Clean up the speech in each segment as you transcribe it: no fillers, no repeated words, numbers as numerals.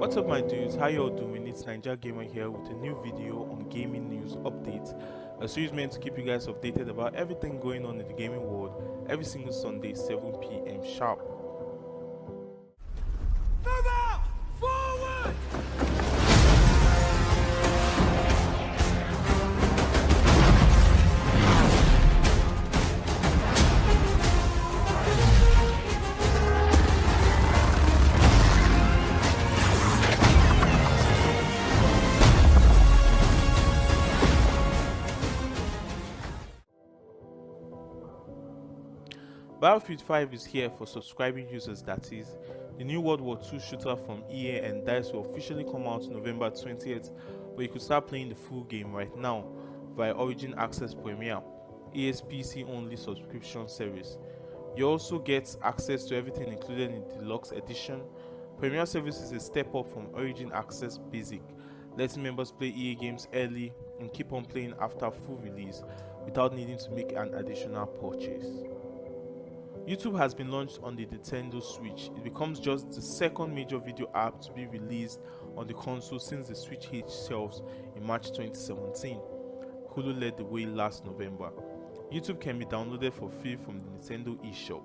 What's up my dudes, how y'all doing? It's Gamer here with a new video on gaming news updates, a series meant to keep you guys updated about everything going on in the gaming world every single Sunday 7 p.m. sharp. Move out! Forward! Battlefield 5 is here for subscribing users, that is. The new World War II shooter from EA and DICE will officially come out November 20th, but you could start playing the full game right now via Origin Access Premier, EA's PC-only subscription service. You also get access to everything included in the Deluxe Edition. Premier service is a step up from Origin Access Basic, letting members play EA games early and keep on playing after full release without needing to make an additional purchase. YouTube has been launched on the Nintendo Switch. It becomes just the second major video app to be released on the console since the Switch hit shelves in March 2017. Hulu led the way last November. YouTube can be downloaded for free from the Nintendo eShop.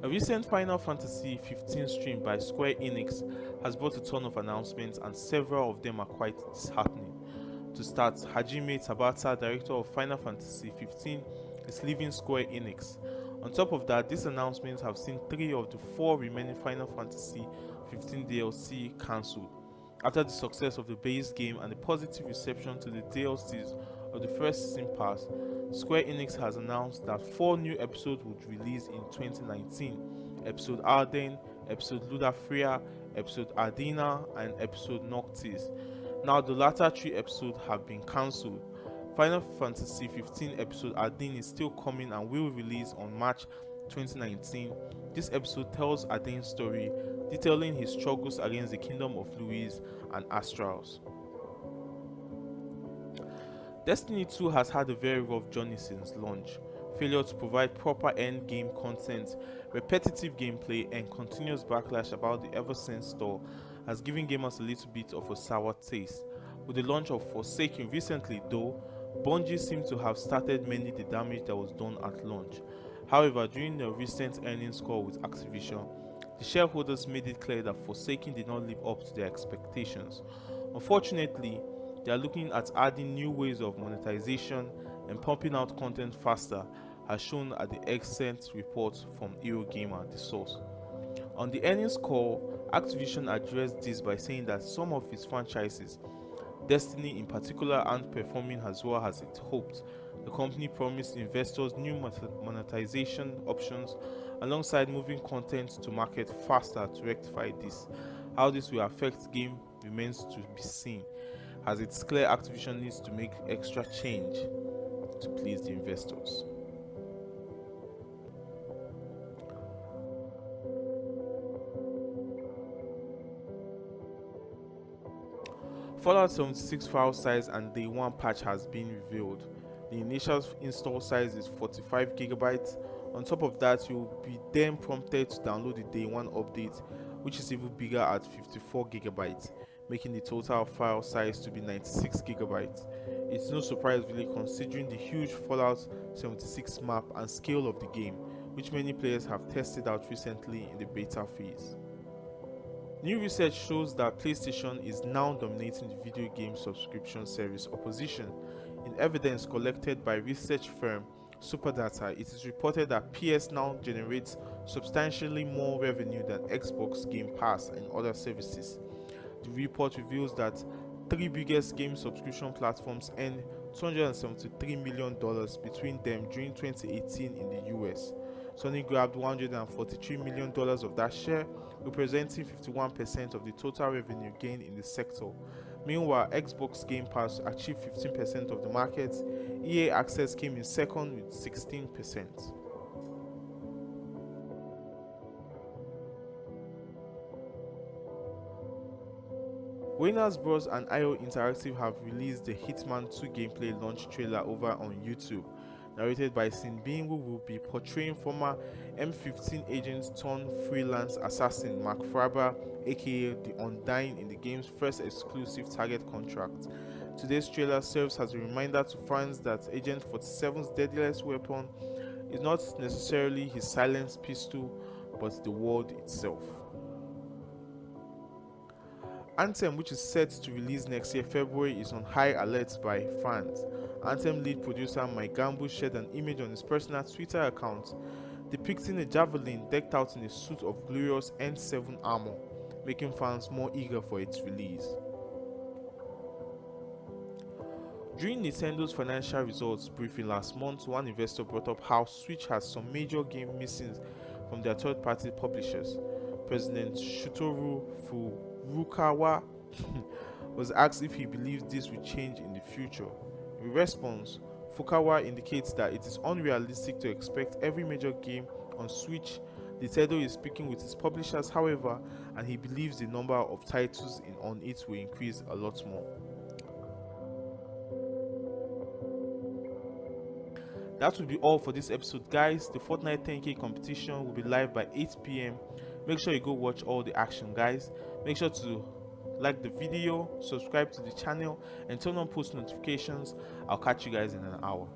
A recent Final Fantasy 15 stream by Square Enix has brought a ton of announcements, and several of them are quite disheartening. To start, Hajime Tabata, director of Final Fantasy 15, is leaving Square Enix. On top of that, these announcements have seen 3 of the 4 remaining Final Fantasy 15 DLC cancelled. After the success of the base game and the positive reception to the DLCs of the first season pass, Square Enix has announced that 4 new episodes would release in 2019: Episode Arden, Episode Ludafria, Episode Ardina, and Episode Noctis. Now, the latter 3 episodes have been cancelled. Final Fantasy 15 episode Ardin is still coming and will release on March 2019. This episode tells Ardin's story, detailing his struggles against the Kingdom of Louise and Astrals. Destiny 2 has had a very rough journey since launch. Failure to provide proper end-game content, repetitive gameplay, and continuous backlash about the Eversense store has given gamers a little bit of a sour taste. With the launch of Forsaken recently though, Bungie seemed to have started mending the damage that was done at launch. However, during the recent earnings call with Activision, the shareholders made it clear that Forsaken did not live up to their expectations. Unfortunately, they are looking at adding new ways of monetization and pumping out content faster, as shown at the excellent report from Eurogamer, the source. On the earnings call, Activision addressed this by saying that some of its franchises, Destiny in particular, aren't performing as well as it hoped. The company promised investors new monetization options alongside moving content to market faster to rectify this. How this will affect the game remains to be seen, as it's clear Activision needs to make extra change to please the investors. Fallout 76 file size and day 1 patch has been revealed. The initial install size is 45 GB. On top of that, you'll be then prompted to download the day 1 update, which is even bigger at 54 GB, making the total file size to be 96 GB. It's no surprise really, considering the huge Fallout 76 map and scale of the game, which many players have tested out recently in the beta phase. New research shows that PlayStation is now dominating the video game subscription service opposition. In evidence collected by research firm Superdata, it is reported that PS now generates substantially more revenue than Xbox Game Pass and other services. The report reveals that 3 biggest game subscription platforms earned $273 million between them during 2018 in the US. Sony grabbed $143 million of that share, representing 51% of the total revenue gained in the sector. Meanwhile, Xbox Game Pass achieved 15% of the market. EA Access came in second with 16%. Warner Bros. And IO Interactive have released the Hitman 2 gameplay launch trailer over on YouTube. narrated by Sinbin, who will be portraying former M15 agent turned freelance assassin Mark Faber, aka the Undying, in the game's first exclusive Target contract. Today's trailer serves as a reminder to fans that Agent 47's deadliest weapon is not necessarily his silenced pistol, but the world itself. Anthem, which is set to release next year February, is on high alert by fans. Anthem lead producer Mike Gamble shared an image on his personal Twitter account depicting a Javelin decked out in a suit of glorious N7 armor, making fans more eager for its release. During Nintendo's financial results briefing last month, one investor brought up how Switch has some major game missing from their third-party publishers. President Shutoru Furukawa was asked if he believes this will change in the future. In response, Fukawa indicates that it is unrealistic to expect every major game on Switch. Nintendo is speaking with its publishers, however, and he believes the number of titles on it will increase a lot more. That will be all for this episode, guys. The Fortnite 10k competition will be live by 8 p.m. Make sure you go watch all the action, guys. Make sure to like the video, subscribe to the channel, and turn on post notifications. I'll catch you guys in an hour.